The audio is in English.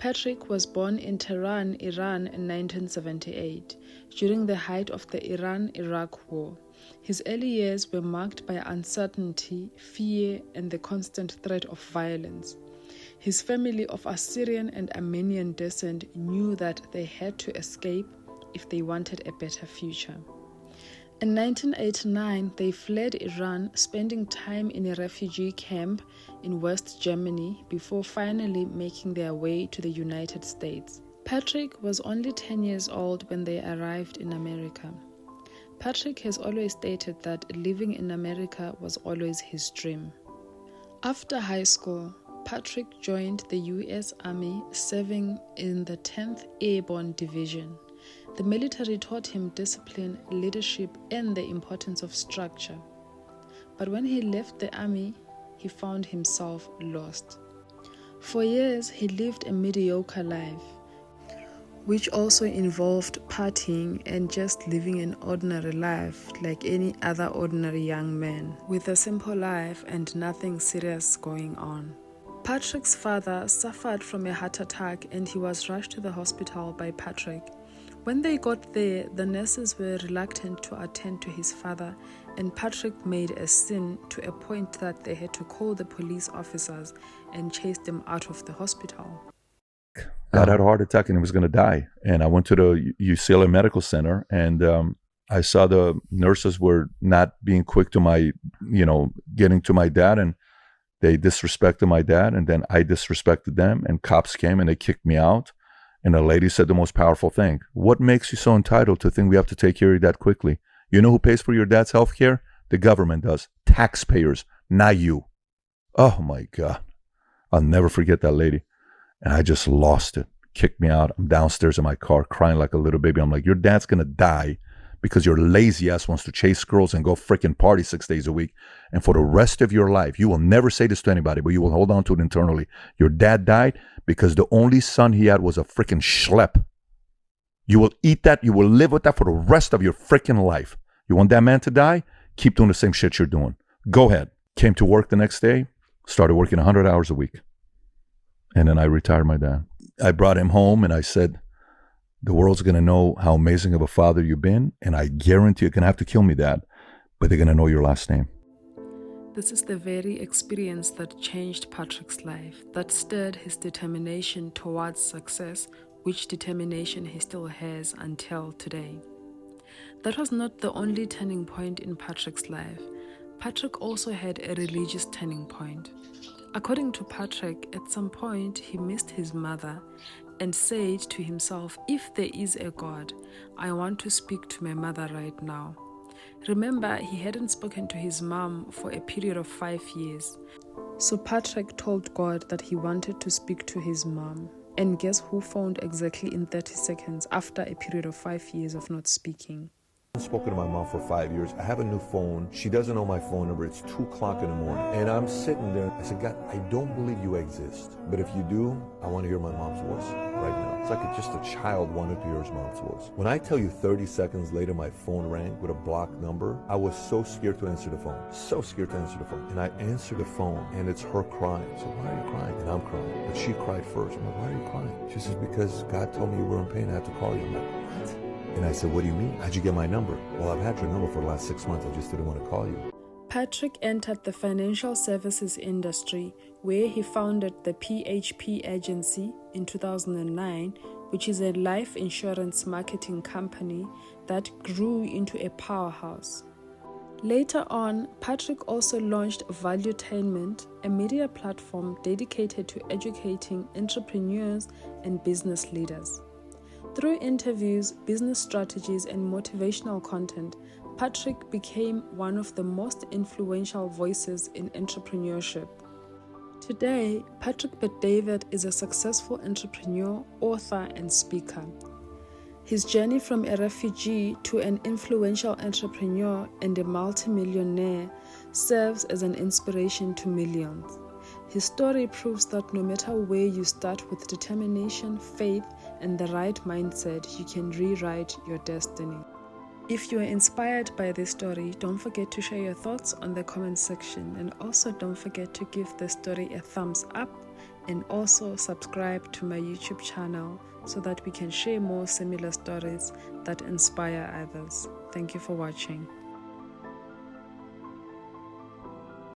Patrick was born in Tehran, Iran in 1978, during the height of the Iran-Iraq War. His early years were marked by uncertainty, fear, and the constant threat of violence. His family of Assyrian and Armenian descent knew that they had to escape if they wanted a better future. In 1989, they fled Iran, spending time in a refugee camp in West Germany before finally making their way to the United States. Patrick was only 10 years old when they arrived in America. Patrick has always stated that living in America was always his dream. After high school, Patrick joined the U.S. Army, serving in the 10th Airborne Division. The military taught him discipline, leadership, and the importance of structure. But when he left the army, he found himself lost. For years, he lived a mediocre life, which also involved partying and just living an ordinary life like any other ordinary young man, with a simple life and nothing serious going on. Patrick's father suffered from a heart attack and he was rushed to the hospital by Patrick. When they got there, the nurses were reluctant to attend to his father, and Patrick made a scene to a point that they had to call the police officers and chase them out of the hospital. I had a heart attack and he was going to die. And I went to the UCLA Medical Center, and I saw the nurses were not being quick to my, getting to my dad, and they disrespected my dad, and then I disrespected them, and cops came and they kicked me out. And the lady said the most powerful thing: what makes you so entitled to think we have to take care of your dad quickly? You know who pays for your dad's health care? The government does. Taxpayers, not you. Oh my God. I'll never forget that lady. And I just lost it. Kicked me out. I'm downstairs in my car crying like a little baby. I'm like, your dad's going to die because your lazy ass wants to chase girls and go freaking party 6 days a week. And for the rest of your life, you will never say this to anybody, but you will hold on to it internally. Your dad died because the only son he had was a freaking schlep. You will eat that. You will live with that for the rest of your freaking life. You want that man to die? Keep doing the same shit you're doing. Go ahead. Came to work the next day, started working 100 hours a week. And then I retired my dad. I brought him home and I said, the world's going to know how amazing of a father you've been. And I guarantee you're going to have to kill me, Dad, but they're going to know your last name. This is the very experience that changed Patrick's life, that stirred his determination towards success, which determination he still has until today. That was not the only turning point in Patrick's life. Patrick also had a religious turning point. According to Patrick, at some point he missed his mother and said to himself, if there is a God, I want to speak to my mother right now. Remember, he hadn't spoken to his mom for a period of 5 years. So Patrick told God that he wanted to speak to his mom. And guess who phoned exactly in 30 seconds after a period of 5 years of not speaking? I've spoken to my mom for 5 years. I have a new phone. She doesn't know my phone number. It's 2 o'clock in the morning. And I'm sitting there. I said, God, I don't believe you exist. But if you do, I want to hear my mom's voice right now. It's like just a child wanted to hear his mom's voice. When I tell you 30 seconds later, my phone rang with a blocked number, I was so scared to answer the phone. So scared to answer the phone. And I answered the phone, and it's her crying. I said, why are you crying? And I'm crying. But she cried first. I'm like, why are you crying? She says, because God told me you were in pain. I had to call you. I'm like, what? And I said, what do you mean? How'd you get my number? Well, I've had your number for the last 6 months. I just didn't want to call you. Patrick entered the financial services industry, where he founded the PHP agency in 2009, which is a life insurance marketing company that grew into a powerhouse. Later on, Patrick also launched Valuetainment, a media platform dedicated to educating entrepreneurs and business leaders. Through interviews, business strategies, and motivational content, Patrick became one of the most influential voices in entrepreneurship. Today, Patrick Bet-David is a successful entrepreneur, author, and speaker. His journey from a refugee to an influential entrepreneur and a multimillionaire serves as an inspiration to millions. His story proves that no matter where you start, with determination, faith, and the right mindset, you can rewrite your destiny. If you are inspired by this story, don't forget to share your thoughts on the comment section, and also don't forget to give the story a thumbs up and also subscribe to my YouTube channel so that we can share more similar stories that inspire others. Thank you for watching.